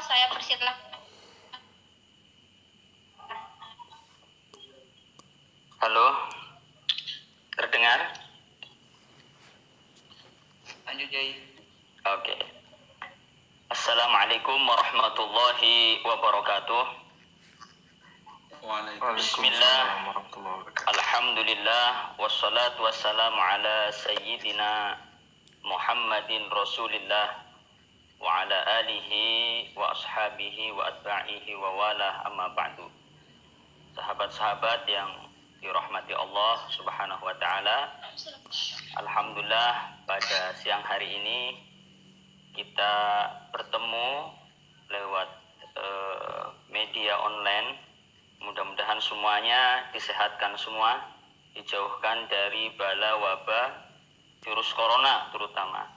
saya persilahkan. Halo, terdengar? Lanjut, Jai. Oke. Assalamualaikum warahmatullahi wabarakatuh. Bismillah, alhamdulillah, wassalatu wassalamu ala sayyidina Muhammadin Rasulillah wa ala alihi wa ashabihi wa atba'ihi wa wala amma ba'du. Sahabat-sahabat yang dirahmati Allah Subhanahu wa taala. Alhamdulillah pada siang hari ini kita bertemu lewat media online. Mudah-mudahan semuanya disehatkan semua, dijauhkan dari bala wabah virus corona terutama.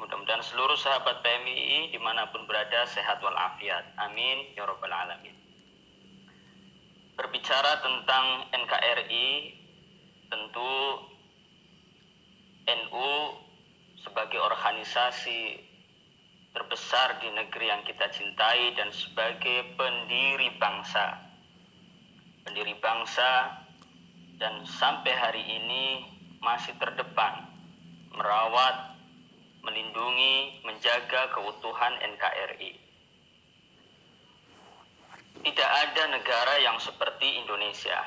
Mudah-mudahan seluruh sahabat PMII dimanapun berada sehat walafiat. Amin ya rabbal alamin. Berbicara tentang NKRI, tentu NU sebagai organisasi terbesar di negeri yang kita cintai dan sebagai pendiri bangsa dan sampai hari ini masih terdepan merawat, melindungi, menjaga keutuhan NKRI. Tidak ada negara yang seperti Indonesia.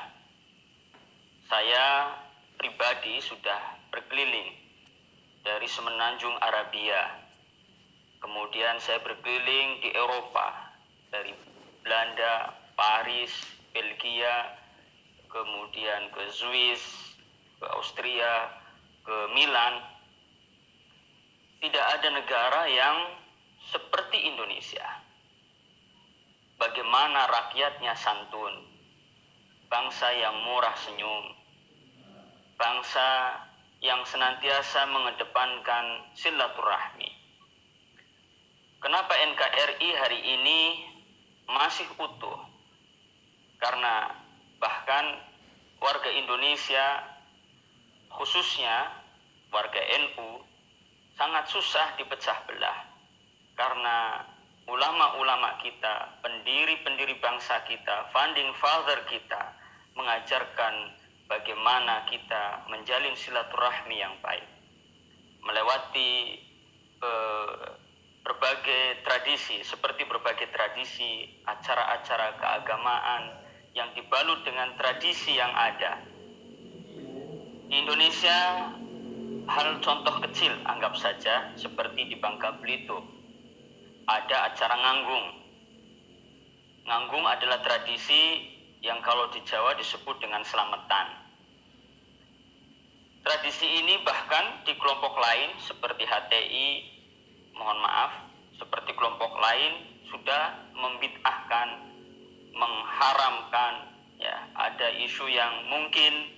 Saya pribadi sudah berkeliling dari semenanjung Arabia. Kemudian saya berkeliling di Eropa, dari Belanda, Paris, Belgia, kemudian ke Swiss, ke Austria, ke Milan. Tidak ada negara yang seperti Indonesia. Bagaimana rakyatnya santun, bangsa yang murah senyum, bangsa yang senantiasa mengedepankan silaturahmi. Kenapa NKRI hari ini masih utuh? Karena bahkan warga Indonesia, khususnya warga NU, sangat susah dipecah belah. Karena ulama-ulama kita, pendiri-pendiri bangsa kita, founding father kita, mengajarkan bagaimana kita menjalin silaturahmi yang baik. Melewati berbagai tradisi, seperti berbagai tradisi, acara-acara keagamaan, yang dibalut dengan tradisi yang ada. Di Indonesia, hal contoh kecil anggap saja seperti di Bangka Belitung. Ada acara nganggung. Nganggung adalah tradisi yang kalau di Jawa disebut dengan selamatan. Tradisi ini bahkan di kelompok lain seperti HTI, mohon maaf, seperti kelompok lain sudah membid'ahkan, mengharamkan, ya, ada isu yang mungkin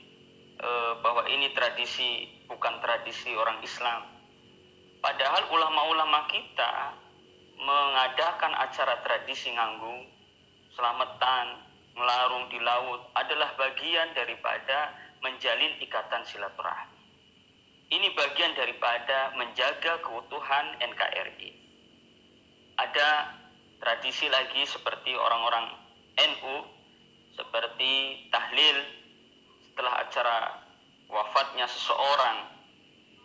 bahwa ini tradisi, bukan tradisi orang Islam. Padahal ulama-ulama kita mengadakan acara tradisi nganggung, selamatan, melarung di laut adalah bagian daripada menjalin ikatan silaturahmi. Ini bagian daripada menjaga keutuhan NKRI. Ada tradisi lagi seperti orang-orang NU, seperti tahlil setelah acara wafatnya seseorang,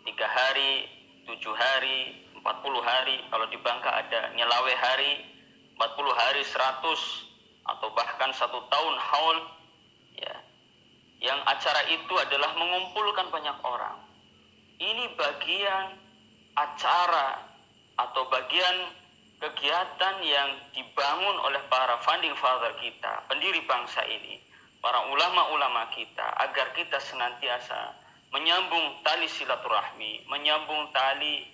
3 hari, 7 hari, 40 hari. Kalau di Bangka ada nyelawe hari, 40 hari, 100, atau bahkan 1 tahun haul, ya. Yang acara itu adalah mengumpulkan banyak orang. Ini bagian acara atau bagian kegiatan yang dibangun oleh para founding father kita, pendiri bangsa ini, para ulama-ulama kita, agar kita senantiasa menyambung tali silaturahmi, menyambung tali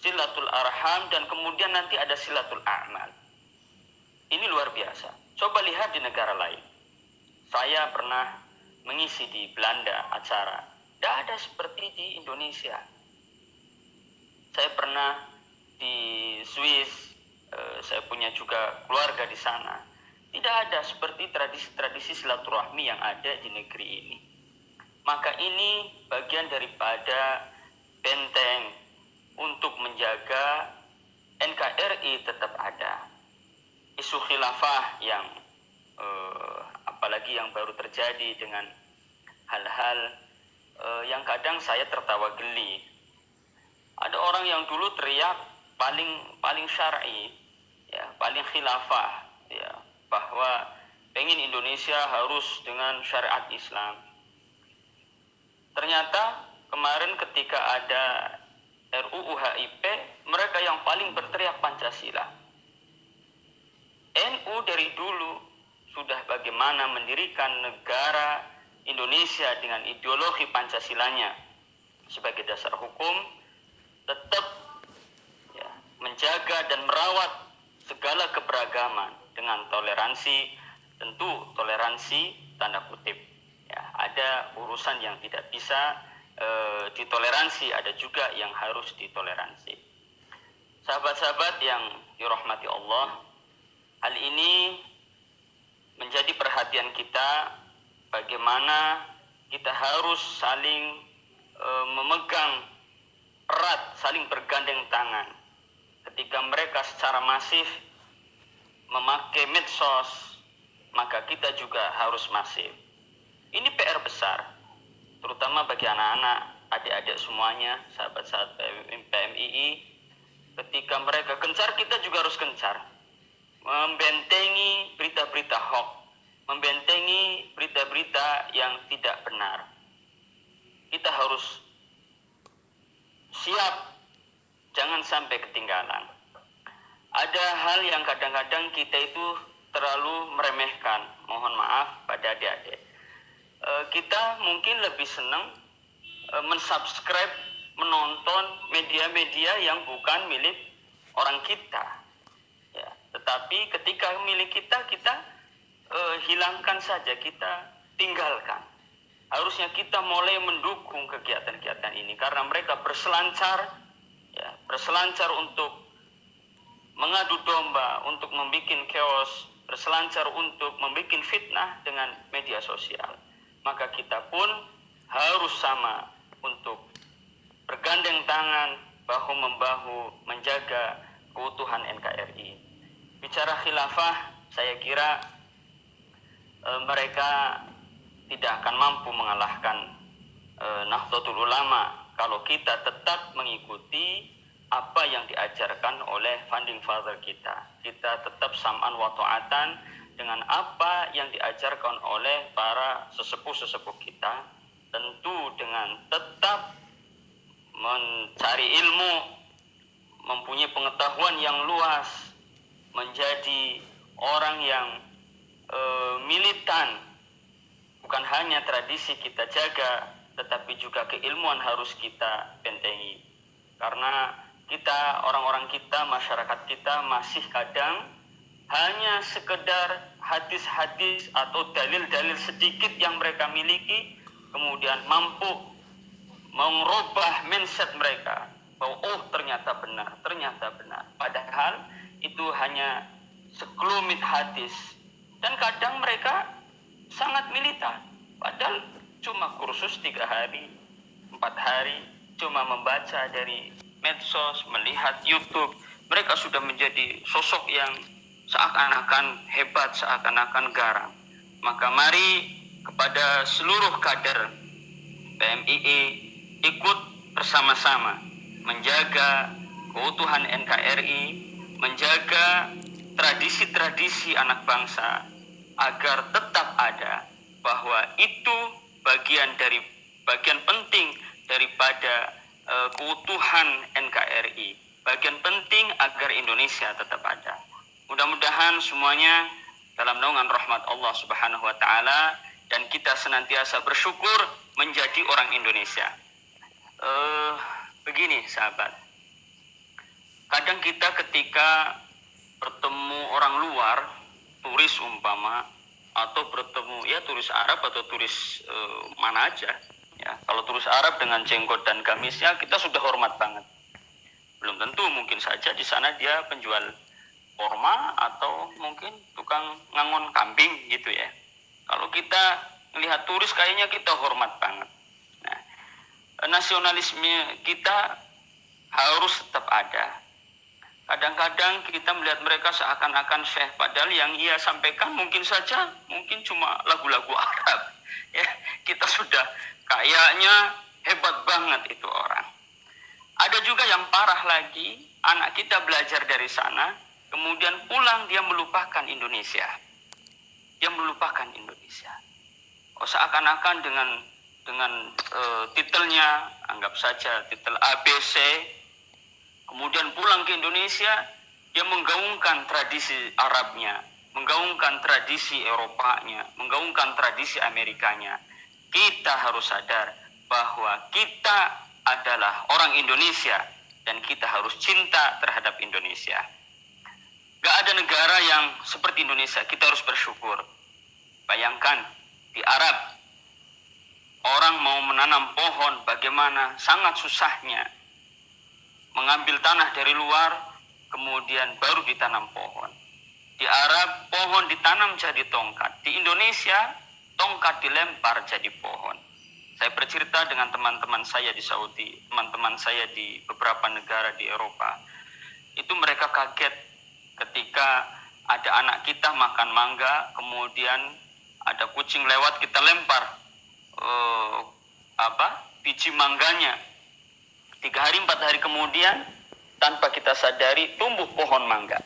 silatul arham, dan kemudian nanti ada silatul a'mal. Ini luar biasa. Coba lihat di negara lain. Saya pernah mengisi di Belanda acara. Tidak ada seperti di Indonesia. Saya pernah di Swiss, saya punya juga keluarga di sana. Tidak ada seperti tradisi-tradisi silaturahmi yang ada di negeri ini. Maka ini bagian daripada benteng untuk menjaga NKRI tetap ada. khilafah yang apalagi yang baru terjadi dengan hal-hal yang kadang saya tertawa geli. Ada orang yang dulu teriak paling syar'i, ya, paling khilafah, ya, bahwa pengen Indonesia harus dengan syariat Islam. Ternyata kemarin ketika ada RUU HIP, mereka yang paling berteriak Pancasila. NU dari dulu sudah bagaimana mendirikan negara Indonesia dengan ideologi Pancasilanya sebagai dasar hukum, tetap ya, menjaga dan merawat segala keberagaman dengan toleransi, tentu toleransi tanda kutip. Ya, ada urusan yang tidak bisa ditoleransi, ada juga yang harus ditoleransi. Sahabat-sahabat yang dirahmati Allah, hal ini menjadi perhatian kita, bagaimana kita harus saling memegang erat, saling bergandeng tangan. Ketika mereka secara masif memakai medsos, maka kita juga harus masif. Ini PR besar, terutama bagi anak-anak, adik-adik semuanya, sahabat-sahabat PMII. Ketika mereka gencar, kita juga harus gencar. Membentengi berita-berita hoax, membentengi berita-berita yang tidak benar. Kita harus siap, jangan sampai ketinggalan. Ada hal yang kadang-kadang kita itu terlalu meremehkan, mohon maaf pada adik-adik. Kita mungkin lebih senang mensubscribe, menonton media-media yang bukan milik orang kita. Ya, tetapi ketika milik kita, kita hilangkan saja, kita tinggalkan. Harusnya kita mulai mendukung kegiatan-kegiatan ini karena mereka berselancar, ya, berselancar untuk mengadu domba, untuk membuat chaos, berselancar untuk membuat fitnah dengan media sosial. Maka kita pun harus sama untuk bergandeng tangan, bahu-membahu menjaga keutuhan NKRI. Bicara khilafah, saya kira mereka tidak akan mampu mengalahkan Nahdlatul Ulama kalau kita tetap mengikuti apa yang diajarkan oleh founding father kita. Kita tetap sam'an wa ta'atan dengan apa yang diajarkan oleh para sesepuh-sesepuh kita, tentu dengan tetap mencari ilmu, mempunyai pengetahuan yang luas, menjadi orang yang militan. Bukan hanya tradisi kita jaga, tetapi juga keilmuan harus kita bentengi. Karena kita, orang-orang kita, masyarakat kita masih kadang hanya sekedar hadis-hadis atau dalil-dalil sedikit yang mereka miliki, kemudian mampu mengubah mindset mereka bahwa ternyata benar. Padahal itu hanya sekelumit hadis, dan kadang mereka sangat militan. Padahal cuma kursus 3 hari, 4 hari, cuma membaca dari medsos, melihat YouTube, mereka sudah menjadi sosok yang seakan-akan hebat, seakan-akan garang. Maka mari kepada seluruh kader PMII ikut bersama-sama menjaga keutuhan NKRI, menjaga tradisi-tradisi anak bangsa agar tetap ada, bahwa itu bagian penting daripada keutuhan NKRI, bagian penting agar Indonesia tetap ada. Mudah-mudahan semuanya dalam naungan rahmat Allah Subhanahu wa taala dan kita senantiasa bersyukur menjadi orang Indonesia. Begini sahabat, kadang kita ketika bertemu orang luar, turis umpama, atau bertemu ya turis Arab atau turis mana aja, ya, kalau turis Arab dengan jenggot dan gamisnya kita sudah hormat banget. Belum tentu, mungkin saja di sana dia penjual korma atau mungkin tukang ngangon kambing gitu ya. Kalau kita melihat turis kayaknya kita hormat banget. Nah, nasionalisme kita harus tetap ada. Kadang-kadang kita melihat mereka seakan-akan syekh, padahal yang ia sampaikan mungkin cuma lagu-lagu Arab. Ya, kita sudah kayaknya hebat banget itu orang. Ada juga yang parah lagi, anak kita belajar dari sana, kemudian pulang dia melupakan Indonesia. Dia melupakan Indonesia. Seakan-akan dengan titelnya, anggap saja titel ABC, kemudian pulang ke Indonesia, dia menggaungkan tradisi Arabnya, menggaungkan tradisi Eropanya, menggaungkan tradisi Amerikanya. Kita harus sadar bahwa kita adalah orang Indonesia dan kita harus cinta terhadap Indonesia. Gak ada negara yang seperti Indonesia, kita harus bersyukur. Bayangkan di Arab, orang mau menanam pohon bagaimana sangat susahnya. Mengambil tanah dari luar, kemudian baru ditanam pohon. Di Arab, pohon ditanam jadi tongkat. Di Indonesia, tongkat dilempar jadi pohon. Saya bercerita dengan teman-teman saya di Saudi, teman-teman saya di beberapa negara di Eropa. Itu mereka kaget ketika ada anak kita makan mangga, kemudian ada kucing lewat, kita lempar biji mangganya. 3 hari 4 hari kemudian, tanpa kita sadari, tumbuh pohon mangga.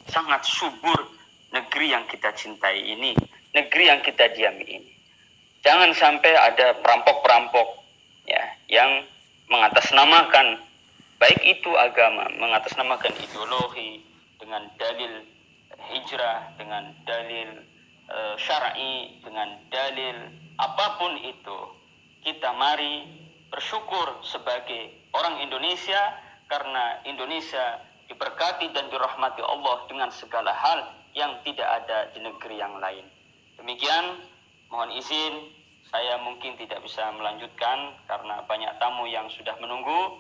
Sangat subur negeri yang kita cintai ini, negeri yang kita diami ini. Jangan sampai ada perampok-perampok ya yang mengatasnamakan baik itu agama, mengatasnamakan ideologi dengan dalil hijrah, dengan dalil syar'i, dengan dalil apapun itu. Kita mari bersyukur sebagai orang Indonesia karena Indonesia diberkati dan dirahmati Allah dengan segala hal yang tidak ada di negeri yang lain. Demikian, mohon izin, saya mungkin tidak bisa melanjutkan karena banyak tamu yang sudah menunggu.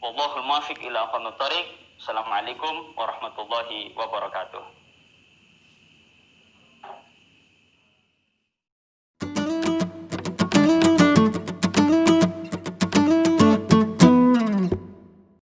Wallahul muwaffiq ila aqwamit thoriq. Assalamualaikum warahmatullahi wabarakatuh.